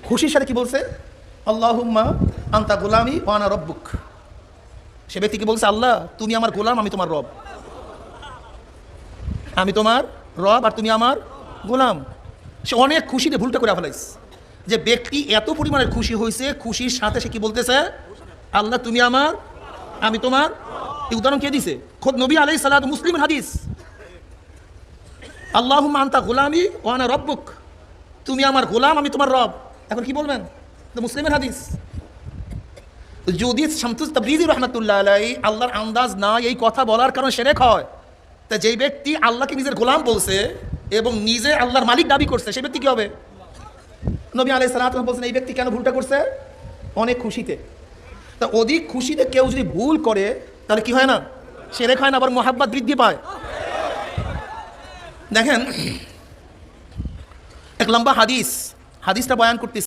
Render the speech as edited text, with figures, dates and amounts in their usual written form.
খুশির সাথে কি বলছে? আল্লাহুম্মা আনতা গোলামি ওয়া আনা রব্বুক। সে ব্যক্তি কি বলছে? আল্লাহ তুমি আমার গোলাম, আমি তোমার রব। আমি তোমার রব আর তুমি আমার গোলাম। সে অনেক খুশিতে ভুলটা করে ফেলাইছে। যে ব্যক্তি এত পরিমাণের খুশি হয়েছে, খুশির সাথে সে কি বলতেছে? আল্লাহ তুমি আমার, আমি তোমার। এই উদাহরণ কে দিছে? খোদ নবী আলাইহিস সালাতু, মুসলিম হাদিস। আল্লাহুম্মা আনতা গোলামি ওয়া আনা রব্বুক, তুমি আমার গোলাম, আমি তোমার রব। এখন কি বলবেন? মুসলিমের হাদিস। যদি শামসুস তাবরিজি রহমাতুল্লাহ আলাইহি আল্লাহর আন্দাজ না এই কথা বলার কারণে শিরক হয়, তা যেই ব্যক্তি আল্লাহকে নিজের গোলাম বলছে এবং নিজে আল্লাহর মালিক দাবি করছে, সেই ব্যক্তি কি হবে? নবী আলাইহিস সালাতু বলছেন এই ব্যক্তি কেন ভুলটা করছে? অনেক খুশিতে। তা অধিক খুশিতে কেউ যদি ভুল করে তাহলে কি হয় না? শিরক হয় না, আবার মুহাব্বত বৃদ্ধি পায়। দেখেন এক লম্বা হাদিসটা বয়ান করতেছি।